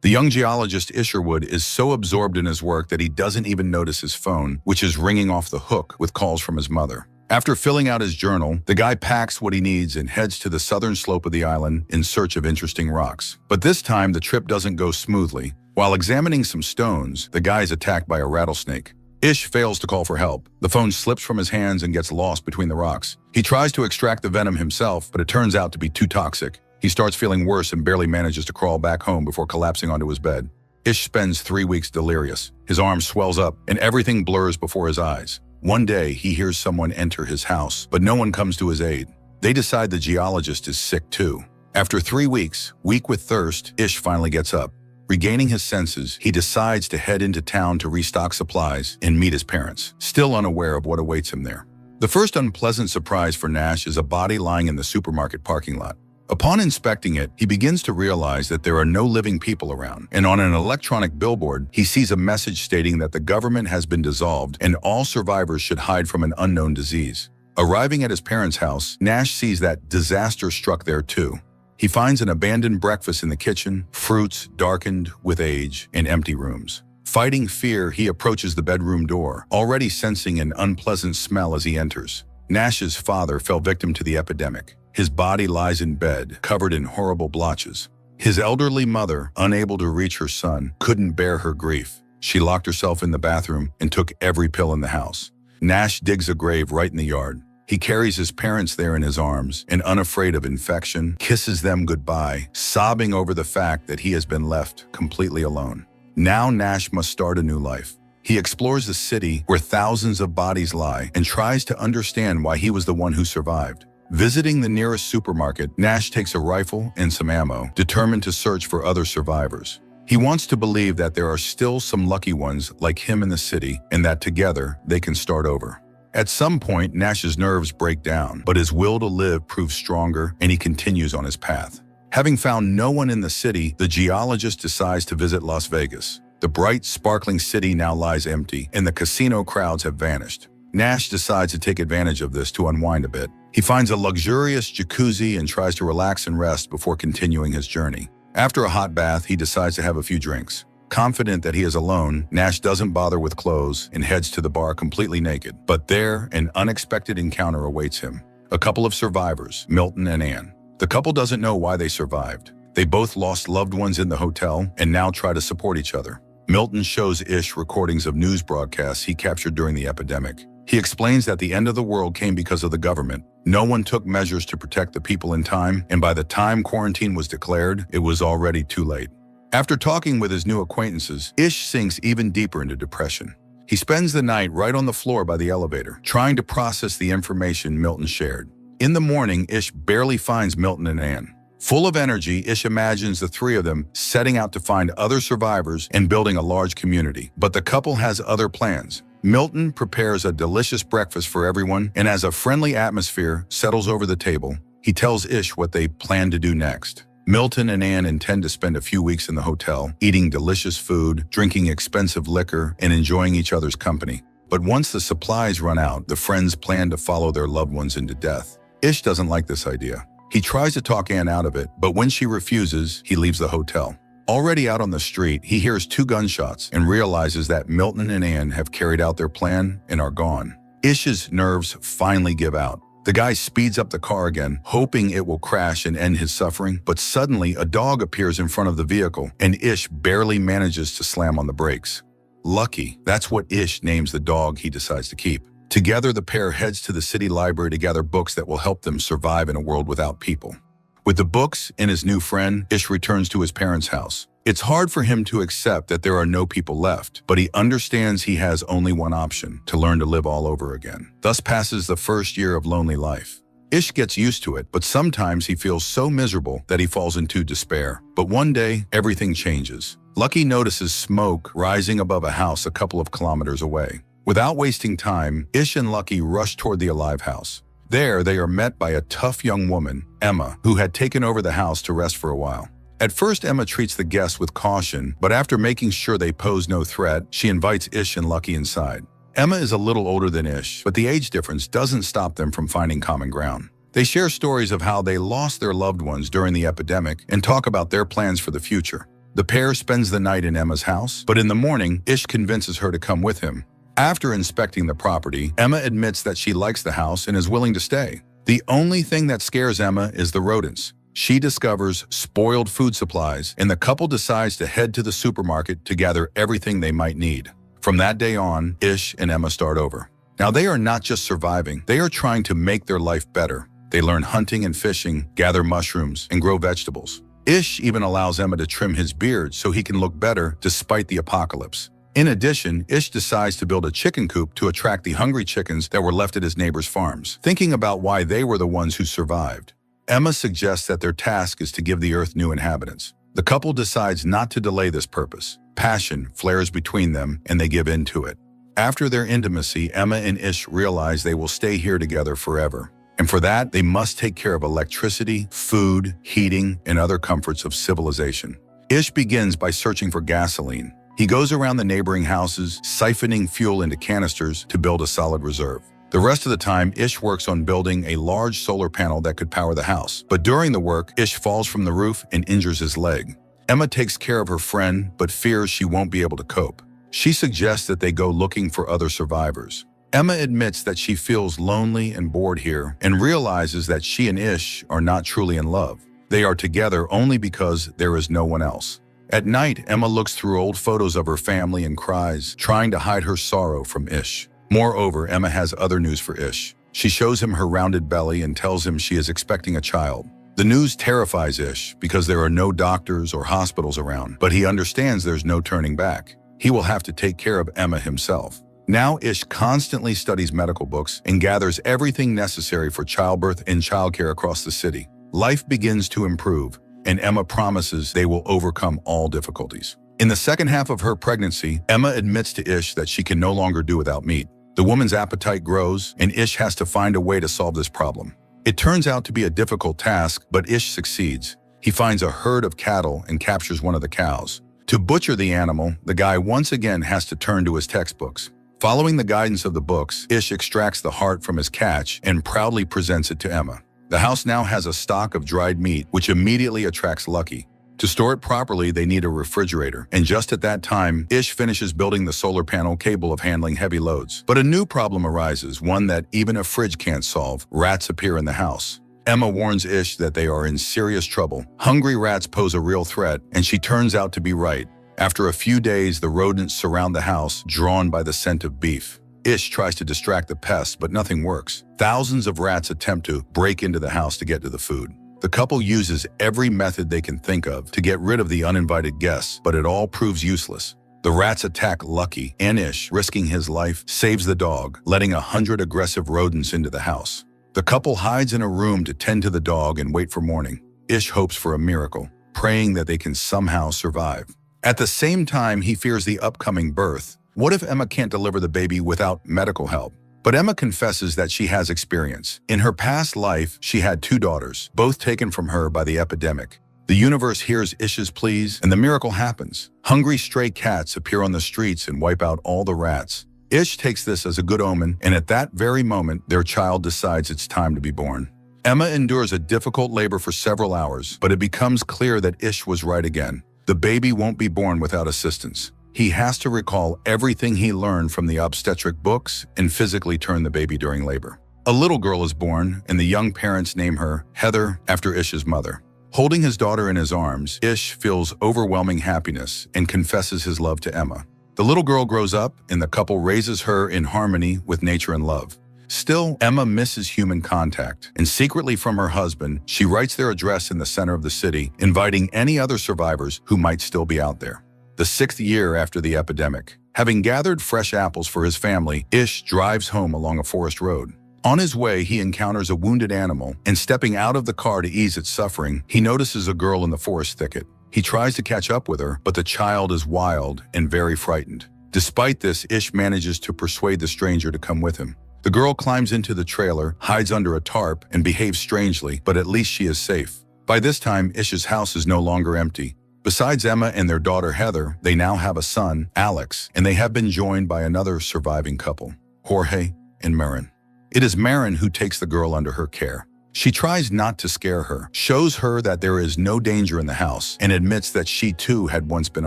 The young geologist Isherwood is so absorbed in his work that he doesn't even notice his phone, which is ringing off the hook with calls from his mother. After filling out his journal, the guy packs what he needs and heads to the southern slope of the island in search of interesting rocks. But this time, the trip doesn't go smoothly. While examining some stones, the guy is attacked by a rattlesnake. Ish fails to call for help. The phone slips from his hands and gets lost between the rocks. He tries to extract the venom himself, but it turns out to be too toxic. He starts feeling worse and barely manages to crawl back home before collapsing onto his bed. Ish spends 3 weeks delirious. His arm swells up, and everything blurs before his eyes. One day, he hears someone enter his house, but no one comes to his aid. They decide the geologist is sick too. After 3 weeks, weak with thirst, Ish finally gets up. Regaining his senses, he decides to head into town to restock supplies and meet his parents, still unaware of what awaits him there. The first unpleasant surprise for Nash is a body lying in the supermarket parking lot. Upon inspecting it, he begins to realize that there are no living people around, and on an electronic billboard, he sees a message stating that the government has been dissolved and all survivors should hide from an unknown disease. Arriving at his parents' house, Nash sees that disaster struck there too. He finds an abandoned breakfast in the kitchen, fruits darkened with age, and empty rooms. Fighting fear, he approaches the bedroom door, already sensing an unpleasant smell as he enters. Nash's father fell victim to the epidemic. His body lies in bed, covered in horrible blotches. His elderly mother, unable to reach her son, couldn't bear her grief. She locked herself in the bathroom and took every pill in the house. Nash digs a grave right in the yard. He carries his parents there in his arms and, unafraid of infection, kisses them goodbye, sobbing over the fact that he has been left completely alone. Now Nash must start a new life. He explores the city where thousands of bodies lie and tries to understand why he was the one who survived. Visiting the nearest supermarket, Nash takes a rifle and some ammo, determined to search for other survivors. He wants to believe that there are still some lucky ones like him in the city and that together they can start over. At some point, Nash's nerves break down, but his will to live proves stronger and he continues on his path. Having found no one in the city, the geologist decides to visit Las Vegas. The bright, sparkling city now lies empty and the casino crowds have vanished. Nash decides to take advantage of this to unwind a bit. He finds a luxurious jacuzzi and tries to relax and rest before continuing his journey. After a hot bath, he decides to have a few drinks. Confident that he is alone, Nash doesn't bother with clothes and heads to the bar completely naked. But there, an unexpected encounter awaits him. A couple of survivors, Milton and Anne. The couple doesn't know why they survived. They both lost loved ones in the hotel and now try to support each other. Milton shows Ish recordings of news broadcasts he captured during the epidemic. He explains that the end of the world came because of the government. No one took measures to protect the people in time, and by the time quarantine was declared, it was already too late. After talking with his new acquaintances, Ish sinks even deeper into depression. He spends the night right on the floor by the elevator, trying to process the information Milton shared. In the morning, Ish barely finds Milton and Anne. Full of energy, Ish imagines the three of them setting out to find other survivors and building a large community. But the couple has other plans. Milton prepares a delicious breakfast for everyone, and as a friendly atmosphere settles over the table, he tells Ish what they plan to do next. Milton and Anne intend to spend a few weeks in the hotel, eating delicious food, drinking expensive liquor, and enjoying each other's company. But once the supplies run out, the friends plan to follow their loved ones into death. Ish doesn't like this idea. He tries to talk Anne out of it, but when she refuses, he leaves the hotel. Already out on the street, he hears 2 gunshots and realizes that Milton and Anne have carried out their plan and are gone. Ish's nerves finally give out. The guy speeds up the car again, hoping it will crash and end his suffering, but suddenly a dog appears in front of the vehicle, and Ish barely manages to slam on the brakes. Lucky, that's what Ish names the dog he decides to keep. Together, the pair heads to the city library to gather books that will help them survive in a world without people. With the books and his new friend, Ish returns to his parents' house. It's hard for him to accept that there are no people left, but he understands he has only one option: to learn to live all over again. Thus passes the first year of lonely life. Ish gets used to it, but sometimes he feels so miserable that he falls into despair. But one day, everything changes. Lucky notices smoke rising above a house a couple of kilometers away. Without wasting time, Ish and Lucky rush toward the alive house. There, they are met by a tough young woman, Emma, who had taken over the house to rest for a while. At first, Emma treats the guests with caution, but after making sure they pose no threat, she invites Ish and Lucky inside. Emma is a little older than Ish, but the age difference doesn't stop them from finding common ground. They share stories of how they lost their loved ones during the epidemic and talk about their plans for the future. The pair spends the night in Emma's house, but in the morning, Ish convinces her to come with him. After inspecting the property, Emma admits that she likes the house and is willing to stay. The only thing that scares Emma is the rodents. She discovers spoiled food supplies, and the couple decides to head to the supermarket to gather everything they might need. From that day on, Ish and Emma start over. Now they are not just surviving, they are trying to make their life better. They learn hunting and fishing, gather mushrooms, and grow vegetables. Ish even allows Emma to trim his beard so he can look better despite the apocalypse. In addition, Ish decides to build a chicken coop to attract the hungry chickens that were left at his neighbors' farms, thinking about why they were the ones who survived. Emma suggests that their task is to give the earth new inhabitants. The couple decides not to delay this purpose. Passion flares between them, and they give in to it. After their intimacy, Emma and Ish realize they will stay here together forever. And for that, they must take care of electricity, food, heating, and other comforts of civilization. Ish begins by searching for gasoline. He goes around the neighboring houses, siphoning fuel into canisters to build a solid reserve. The rest of the time, Ish works on building a large solar panel that could power the house. But during the work, Ish falls from the roof and injures his leg. Emma takes care of her friend, but fears she won't be able to cope. She suggests that they go looking for other survivors. Emma admits that she feels lonely and bored here and realizes that she and Ish are not truly in love. They are together only because there is no one else. At night, Emma looks through old photos of her family and cries, trying to hide her sorrow from Ish. Moreover, Emma has other news for Ish. She shows him her rounded belly and tells him she is expecting a child. The news terrifies Ish because there are no doctors or hospitals around, but he understands there's no turning back. He will have to take care of Emma himself. Now Ish constantly studies medical books and gathers everything necessary for childbirth and childcare across the city. Life begins to improve, and Emma promises they will overcome all difficulties. In the second half of her pregnancy, Emma admits to Ish that she can no longer do without meat. The woman's appetite grows, and Ish has to find a way to solve this problem. It turns out to be a difficult task, but Ish succeeds. He finds a herd of cattle and captures one of the cows. To butcher the animal, the guy once again has to turn to his textbooks. Following the guidance of the books, Ish extracts the heart from his catch and proudly presents it to Emma. The house now has a stock of dried meat, which immediately attracts Lucky. To store it properly, they need a refrigerator, and just at that time, Ish finishes building the solar panel capable of handling heavy loads. But a new problem arises, one that even a fridge can't solve. Rats appear in the house. Emma warns Ish that they are in serious trouble. Hungry rats pose a real threat, and she turns out to be right. After a few days, the rodents surround the house, drawn by the scent of beef. Ish tries to distract the pests, but nothing works. Thousands of rats attempt to break into the house to get to the food. The couple uses every method they can think of to get rid of the uninvited guests, but it all proves useless. The rats attack Lucky, and Ish, risking his life, saves the dog, letting 100 aggressive rodents into the house. The couple hides in a room to tend to the dog and wait for morning. Ish hopes for a miracle, praying that they can somehow survive. At the same time, he fears the upcoming birth. What if Emma can't deliver the baby without medical help? But Emma confesses that she has experience. In her past life, she had 2 daughters, both taken from her by the epidemic. The universe hears Ish's pleas, and the miracle happens. Hungry stray cats appear on the streets and wipe out all the rats. Ish takes this as a good omen, and at that very moment, their child decides it's time to be born. Emma endures a difficult labor for several hours, but it becomes clear that Ish was right again. The baby won't be born without assistance. He has to recall everything he learned from the obstetric books and physically turn the baby during labor. A little girl is born, and the young parents name her Heather after Ish's mother. Holding his daughter in his arms, Ish feels overwhelming happiness and confesses his love to Emma. The little girl grows up, and the couple raises her in harmony with nature and love. Still, Emma misses human contact, and secretly from her husband, she writes their address in the center of the city, inviting any other survivors who might still be out there. The 6th year after the epidemic, having gathered fresh apples for his family, Ish drives home along a forest road. On his way, he encounters a wounded animal, and stepping out of the car to ease its suffering, he notices a girl in the forest thicket. He tries to catch up with her, but the child is wild and very frightened. Despite this, Ish manages to persuade the stranger to come with him. The girl climbs into the trailer, hides under a tarp, and behaves strangely, but at least she is safe. By this time, Ish's house is no longer empty. Besides Emma and their daughter Heather, they now have a son, Alex, and they have been joined by another surviving couple, Jorge and Marin. It is Marin who takes the girl under her care. She tries not to scare her, shows her that there is no danger in the house, and admits that she too had once been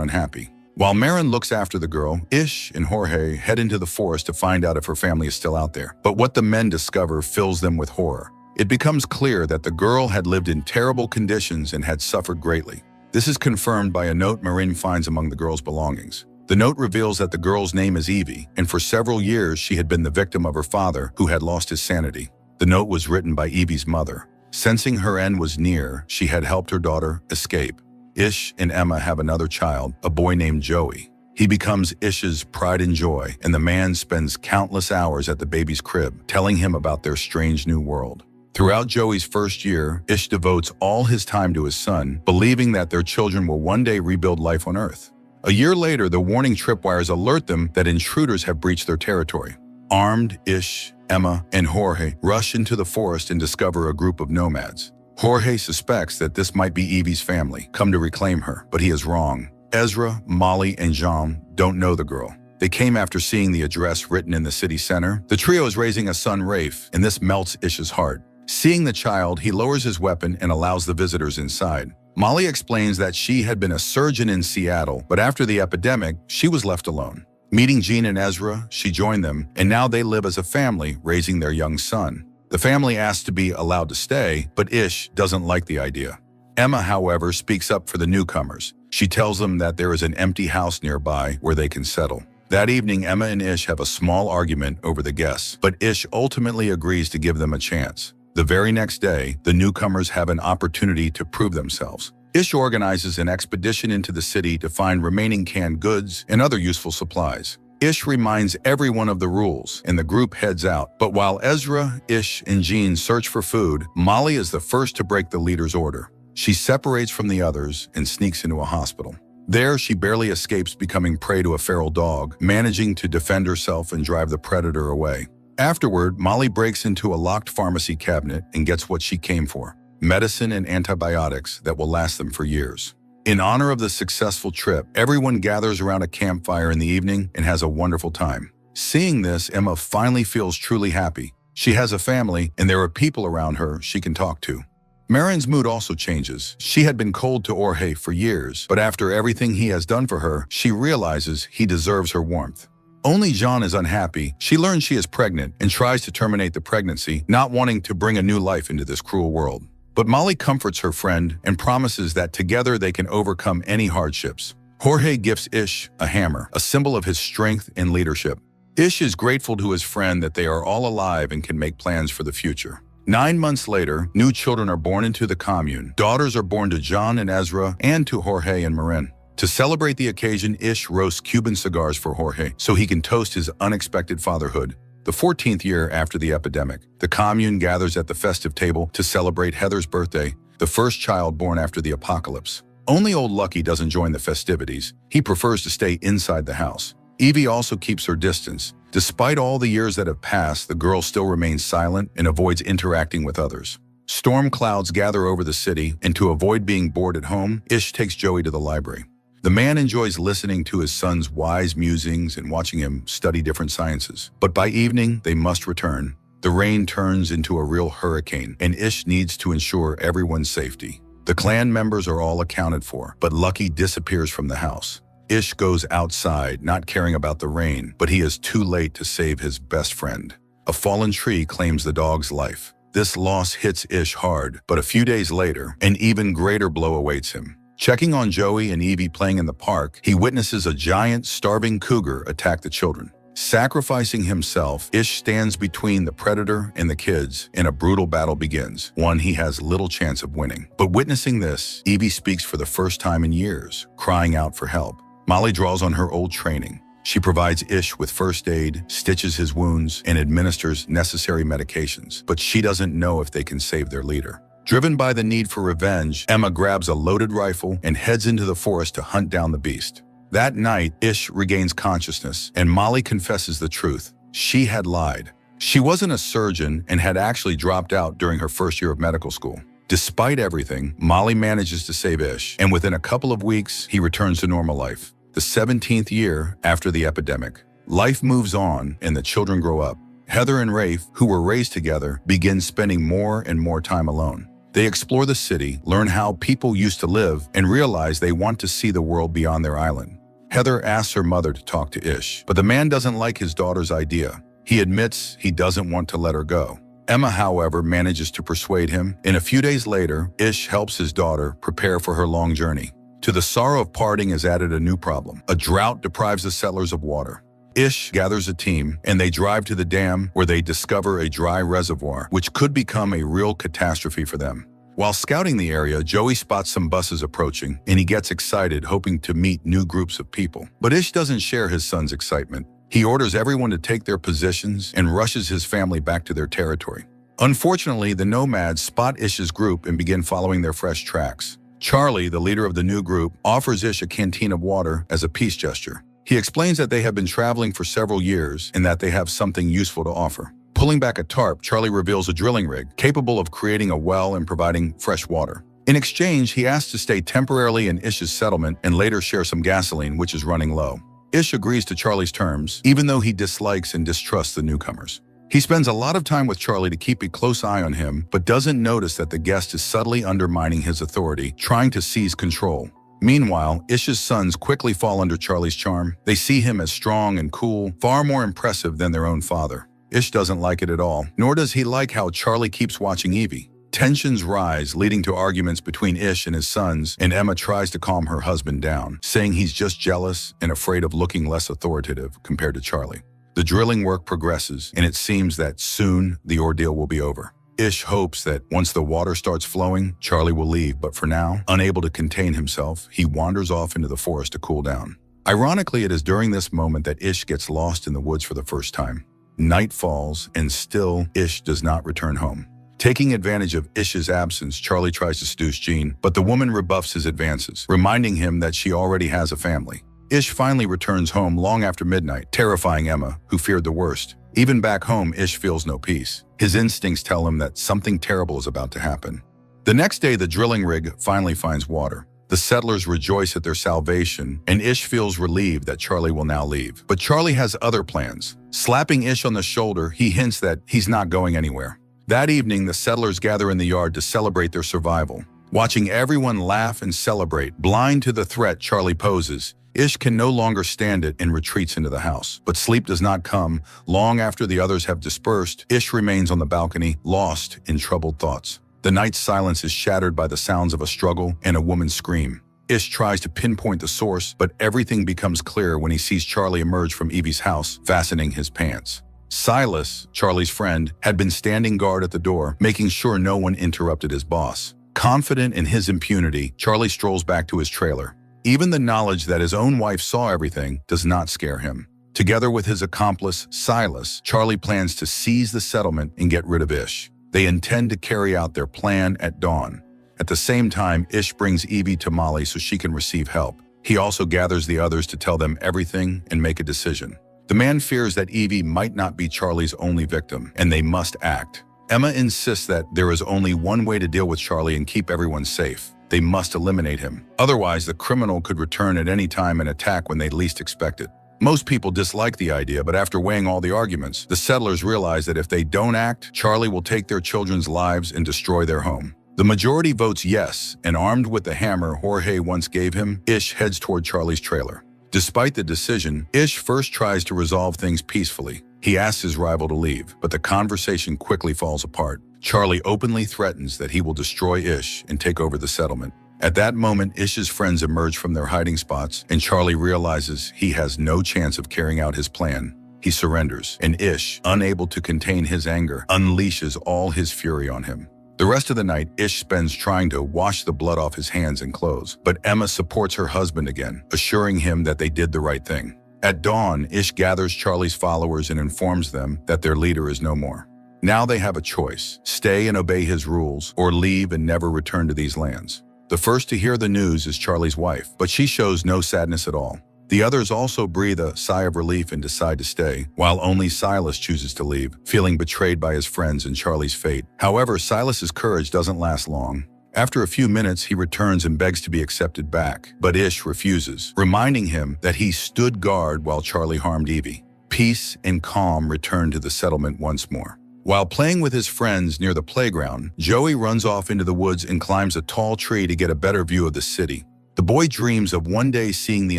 unhappy. While Marin looks after the girl, Ish and Jorge head into the forest to find out if her family is still out there. But what the men discover fills them with horror. It becomes clear that the girl had lived in terrible conditions and had suffered greatly. This is confirmed by a note Marin finds among the girl's belongings. The note reveals that the girl's name is Evie, and for several years she had been the victim of her father, who had lost his sanity. The note was written by Evie's mother. Sensing her end was near, she had helped her daughter escape. Ish and Emma have another child, a boy named Joey. He becomes Ish's pride and joy, and the man spends countless hours at the baby's crib, telling him about their strange new world. Throughout Joey's first year, Ish devotes all his time to his son, believing that their children will one day rebuild life on Earth. A year later, the warning tripwires alert them that intruders have breached their territory. Armed, Ish, Emma, and Jorge rush into the forest and discover a group of nomads. Jorge suspects that this might be Evie's family, come to reclaim her, but he is wrong. Ezra, Molly, and Jean don't know the girl. They came after seeing the address written in the city center. The trio is raising a son, Rafe, and this melts Ish's heart. Seeing the child, he lowers his weapon and allows the visitors inside. Molly explains that she had been a surgeon in Seattle, but after the epidemic, she was left alone. Meeting Jean and Ezra, she joined them, and now they live as a family, raising their young son. The family asks to be allowed to stay, but Ish doesn't like the idea. Emma, however, speaks up for the newcomers. She tells them that there is an empty house nearby where they can settle. That evening, Emma and Ish have a small argument over the guests, but Ish ultimately agrees to give them a chance. The very next day, the newcomers have an opportunity to prove themselves. Ish organizes an expedition into the city to find remaining canned goods and other useful supplies. Ish reminds everyone of the rules, and the group heads out. But while Ezra, Ish, and Jean search for food, Molly is the first to break the leader's order. She separates from the others and sneaks into a hospital. There, she barely escapes becoming prey to a feral dog, managing to defend herself and drive the predator away. Afterward, Molly breaks into a locked pharmacy cabinet and gets what she came for: medicine and antibiotics that will last them for years. In honor of the successful trip, everyone gathers around a campfire in the evening and has a wonderful time. Seeing this, Emma finally feels truly happy. She has a family, and there are people around her she can talk to. Marin's mood also changes. She had been cold to Jorge for years, but after everything he has done for her, she realizes he deserves her warmth. Only Jean is unhappy. She learns she is pregnant and tries to terminate the pregnancy, not wanting to bring a new life into this cruel world. But Molly comforts her friend and promises that together they can overcome any hardships. Jorge gifts Ish a hammer, a symbol of his strength and leadership. Ish is grateful to his friend that they are all alive and can make plans for the future. 9 months later, new children are born into the commune. Daughters are born to John and Ezra and to Jorge and Marin. To celebrate the occasion, Ish roasts Cuban cigars for Jorge so he can toast his unexpected fatherhood. The 14th year after the epidemic, the commune gathers at the festive table to celebrate Heather's birthday, the first child born after the apocalypse. Only old Lucky doesn't join the festivities. He prefers to stay inside the house. Evie also keeps her distance. Despite all the years that have passed, the girl still remains silent and avoids interacting with others. Storm clouds gather over the city, and to avoid being bored at home, Ish takes Joey to the library. The man enjoys listening to his son's wise musings and watching him study different sciences. But by evening, they must return. The rain turns into a real hurricane, and Ish needs to ensure everyone's safety. The clan members are all accounted for, but Lucky disappears from the house. Ish goes outside, not caring about the rain, but he is too late to save his best friend. A fallen tree claims the dog's life. This loss hits Ish hard, but a few days later, an even greater blow awaits him. Checking on Joey and Evie playing in the park, he witnesses a giant, starving cougar attack the children. Sacrificing himself, Ish stands between the predator and the kids, and a brutal battle begins, one he has little chance of winning. But witnessing this, Evie speaks for the first time in years, crying out for help. Molly draws on her old training. She provides Ish with first aid, stitches his wounds, and administers necessary medications, but she doesn't know if they can save their leader. Driven by the need for revenge, Emma grabs a loaded rifle and heads into the forest to hunt down the beast. That night, Ish regains consciousness, and Molly confesses the truth. She had lied. She wasn't a surgeon and had actually dropped out during her first year of medical school. Despite everything, Molly manages to save Ish, and within a couple of weeks, he returns to normal life. The 17th year after the epidemic. Life moves on, and the children grow up. Heather and Rafe, who were raised together, begin spending more and more time alone. They explore the city, learn how people used to live, and realize they want to see the world beyond their island. Heather asks her mother to talk to Ish, but the man doesn't like his daughter's idea. He admits he doesn't want to let her go. Emma, however, manages to persuade him, and a few days later, Ish helps his daughter prepare for her long journey. To the sorrow of parting is added a new problem. A drought deprives the settlers of water. Ish gathers a team, and they drive to the dam where they discover a dry reservoir, which could become a real catastrophe for them. While scouting the area, Joey spots some buses approaching, and he gets excited, hoping to meet new groups of people. But Ish doesn't share his son's excitement. He orders everyone to take their positions and rushes his family back to their territory. Unfortunately, the nomads spot Ish's group and begin following their fresh tracks. Charlie, the leader of the new group, offers Ish a canteen of water as a peace gesture. He explains that they have been traveling for several years and that they have something useful to offer. Pulling back a tarp, Charlie reveals a drilling rig capable of creating a well and providing fresh water. In exchange, he asks to stay temporarily in Ish's settlement and later share some gasoline, which is running low. Ish agrees to Charlie's terms, even though he dislikes and distrusts the newcomers. He spends a lot of time with Charlie to keep a close eye on him, but doesn't notice that the guest is subtly undermining his authority, trying to seize control. Meanwhile, Ish's sons quickly fall under Charlie's charm. They see him as strong and cool, far more impressive than their own father. Ish doesn't like it at all, nor does he like how Charlie keeps watching Evie. Tensions rise, leading to arguments between Ish and his sons, and Emma tries to calm her husband down, saying he's just jealous and afraid of looking less authoritative compared to Charlie. The drilling work progresses, and it seems that soon the ordeal will be over. Ish hopes that once the water starts flowing, Charlie will leave, but for now, unable to contain himself, he wanders off into the forest to cool down. Ironically, it is during this moment that Ish gets lost in the woods for the first time. Night falls, and still Ish does not return home. Taking advantage of Ish's absence, Charlie tries to seduce Jean, but the woman rebuffs his advances, reminding him that she already has a family. Ish finally returns home long after midnight, terrifying Emma, who feared the worst. Even back home, Ish feels no peace. His instincts tell him that something terrible is about to happen. The next day, the drilling rig finally finds water. The settlers rejoice at their salvation, and Ish feels relieved that Charlie will now leave. But Charlie has other plans. Slapping Ish on the shoulder, he hints that he's not going anywhere. That evening, the settlers gather in the yard to celebrate their survival. Watching everyone laugh and celebrate, blind to the threat Charlie poses, Ish can no longer stand it and retreats into the house. But sleep does not come. Long after the others have dispersed, Ish remains on the balcony, lost in troubled thoughts. The night's silence is shattered by the sounds of a struggle and a woman's scream. Ish tries to pinpoint the source, but everything becomes clear when he sees Charlie emerge from Evie's house, fastening his pants. Silas, Charlie's friend, had been standing guard at the door, making sure no one interrupted his boss. Confident in his impunity, Charlie strolls back to his trailer. Even the knowledge that his own wife saw everything does not scare him. Together with his accomplice, Silas, Charlie plans to seize the settlement and get rid of Ish. They intend to carry out their plan at dawn. At the same time, Ish brings Evie to Molly so she can receive help. He also gathers the others to tell them everything and make a decision. The man fears that Evie might not be Charlie's only victim, and they must act. Emma insists that there is only one way to deal with Charlie and keep everyone safe. They must eliminate him. Otherwise, the criminal could return at any time and attack when they least expect it. Most people dislike the idea, but after weighing all the arguments, the settlers realize that if they don't act, Charlie will take their children's lives and destroy their home. The majority votes yes, and armed with the hammer Jorge once gave him, Ish heads toward Charlie's trailer. Despite the decision, Ish first tries to resolve things peacefully. He asks his rival to leave, but the conversation quickly falls apart. Charlie openly threatens that he will destroy Ish and take over the settlement. At that moment, Ish's friends emerge from their hiding spots, and Charlie realizes he has no chance of carrying out his plan. He surrenders, and Ish, unable to contain his anger, unleashes all his fury on him. The rest of the night, Ish spends trying to wash the blood off his hands and clothes, but Emma supports her husband again, assuring him that they did the right thing. At dawn, Ish gathers Charlie's followers and informs them that their leader is no more. Now they have a choice: stay and obey his rules, or leave and never return to these lands. The first to hear the news is Charlie's wife, but she shows no sadness at all. The others also breathe a sigh of relief and decide to stay, while only Silas chooses to leave, feeling betrayed by his friends and Charlie's fate. However, Silas's courage doesn't last long. After a few minutes, he returns and begs to be accepted back, but Ish refuses, reminding him that he stood guard while Charlie harmed Evie. peace and calm return to the settlement once more. While playing with his friends near the playground, Joey runs off into the woods and climbs a tall tree to get a better view of the city. The boy dreams of one day seeing the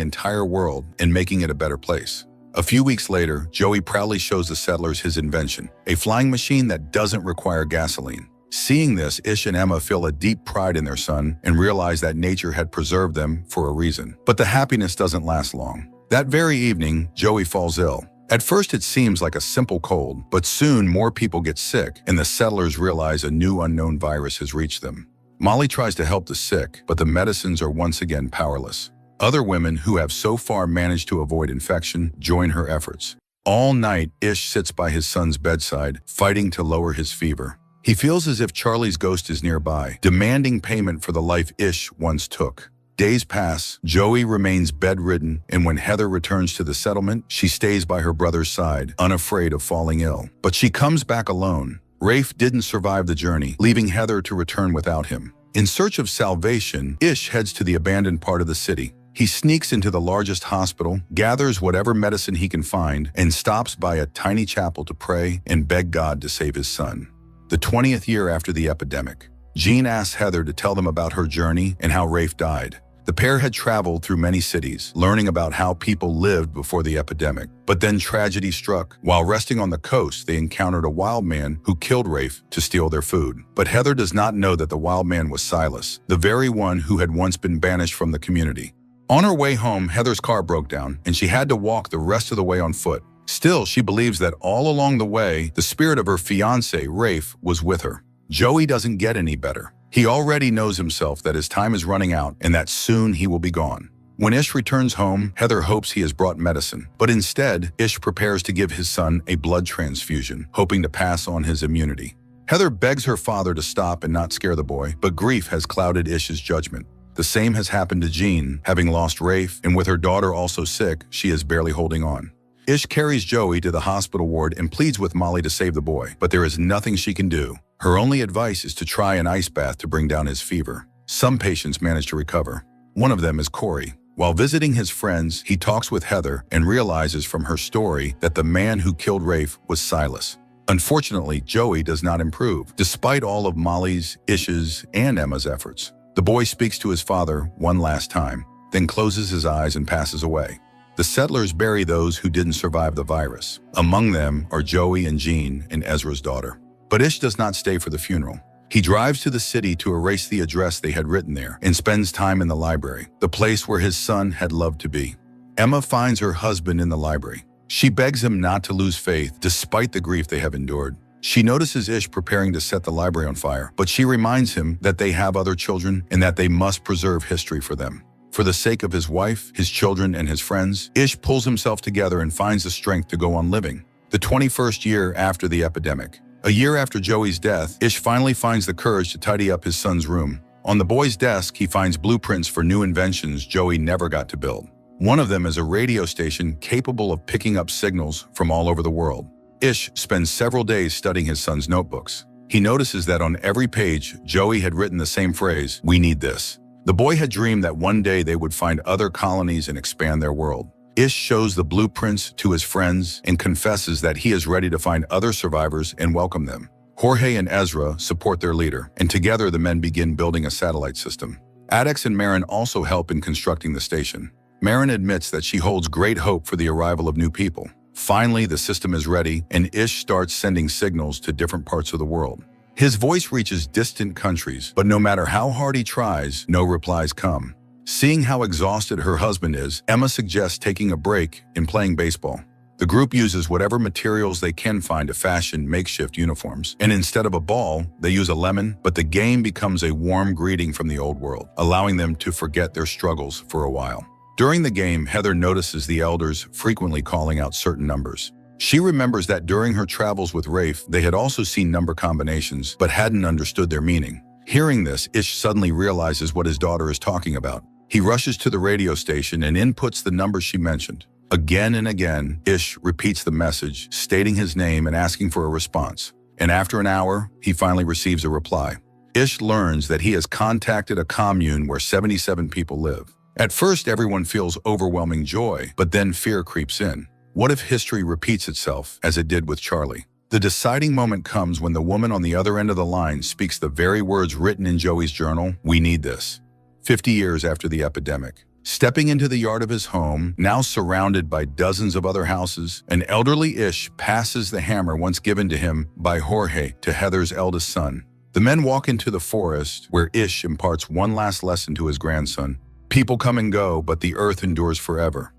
entire world and making it a better place. A few weeks later, Joey proudly shows the settlers his invention, a flying machine that doesn't require gasoline. Seeing this, Ish and Emma feel a deep pride in their son and realize that nature had preserved them for a reason. But the happiness doesn't last long. That very evening, Joey falls ill. At first it seems like a simple cold, but soon more people get sick and the settlers realize a new unknown virus has reached them. Molly tries to help the sick, but the medicines are once again powerless. Other women who have so far managed to avoid infection join her efforts. All night, Ish sits by his son's bedside, fighting to lower his fever. He feels as if Charlie's ghost is nearby, demanding payment for the life Ish once took. Days pass, Joey remains bedridden, and when Heather returns to the settlement, she stays by her brother's side, unafraid of falling ill. But she comes back alone. Rafe didn't survive the journey, leaving Heather to return without him. In search of salvation, Ish heads to the abandoned part of the city. He sneaks into the largest hospital, gathers whatever medicine he can find, and stops by a tiny chapel to pray and beg God to save his son. The 20th year after the epidemic, Jean asks Heather to tell them about her journey and how Rafe died. The pair had traveled through many cities, learning about how people lived before the epidemic. But then tragedy struck. While resting on the coast, they encountered a wild man who killed Rafe to steal their food. But Heather does not know that the wild man was Silas, the very one who had once been banished from the community. On her way home, Heather's car broke down, and she had to walk the rest of the way on foot. Still, she believes that all along the way, the spirit of her fiancé, Rafe, was with her. Joey doesn't get any better. He already knows himself that his time is running out and that soon he will be gone. When Ish returns home, Heather hopes he has brought medicine. But instead, Ish prepares to give his son a blood transfusion, hoping to pass on his immunity. Heather begs her father to stop and not scare the boy, but grief has clouded Ish's judgment. The same has happened to Jean. Having lost Rafe, and with her daughter also sick, she is barely holding on. Ish carries Joey to the hospital ward and pleads with Molly to save the boy, but there is nothing she can do. Her only advice is to try an ice bath to bring down his fever. Some patients manage to recover. One of them is Corey. While visiting his friends, he talks with Heather and realizes from her story that the man who killed Rafe was Silas. Unfortunately, Joey does not improve, despite all of Molly's, Ish's, and Emma's efforts. The boy speaks to his father one last time, then closes his eyes and passes away. The settlers bury those who didn't survive the virus. Among them are Joey and Jean and Ezra's daughter. But Ish does not stay for the funeral. He drives to the city to erase the address they had written there and spends time in the library, the place where his son had loved to be. Emma finds her husband in the library. She begs him not to lose faith despite the grief they have endured. She notices Ish preparing to set the library on fire, but she reminds him that they have other children and that they must preserve history for them. For the sake of his wife, his children, and his friends, Ish pulls himself together and finds the strength to go on living. The 21st year after the epidemic. A year after Joey's death, Ish finally finds the courage to tidy up his son's room. On the boy's desk, he finds blueprints for new inventions Joey never got to build. One of them is a radio station capable of picking up signals from all over the world. Ish spends several days studying his son's notebooks. He notices that on every page, Joey had written the same phrase, "We need this." The boy had dreamed that one day they would find other colonies and expand their world. Ish shows the blueprints to his friends and confesses that he is ready to find other survivors and welcome them. Jorge and Ezra support their leader, and together the men begin building a satellite system. Addix and Marin also help in constructing the station. Marin admits that she holds great hope for the arrival of new people. Finally, the system is ready, and Ish starts sending signals to different parts of the world. His voice reaches distant countries, but no matter how hard he tries, no replies come. Seeing how exhausted her husband is, Emma suggests taking a break and playing baseball. The group uses whatever materials they can find to fashion makeshift uniforms, and instead of a ball, they use a lemon, but the game becomes a warm greeting from the old world, allowing them to forget their struggles for a while. During the game, Heather notices the elders frequently calling out certain numbers. She remembers that during her travels with Rafe, they had also seen number combinations, but hadn't understood their meaning. Hearing this, Ish suddenly realizes what his daughter is talking about. He rushes to the radio station and inputs the numbers she mentioned. Again and again, Ish repeats the message, stating his name and asking for a response. And after an hour, he finally receives a reply. Ish learns that he has contacted a commune where 77 people live. At first, everyone feels overwhelming joy, but then fear creeps in. What if history repeats itself, as it did with Charlie? The deciding moment comes when the woman on the other end of the line speaks the very words written in Joey's journal, "We need this." 50 years after the epidemic. Stepping into the yard of his home, now surrounded by dozens of other houses, an elderly Ish passes the hammer once given to him by Jorge to Heather's eldest son. The men walk into the forest, where Ish imparts one last lesson to his grandson. People come and go, but the earth endures forever.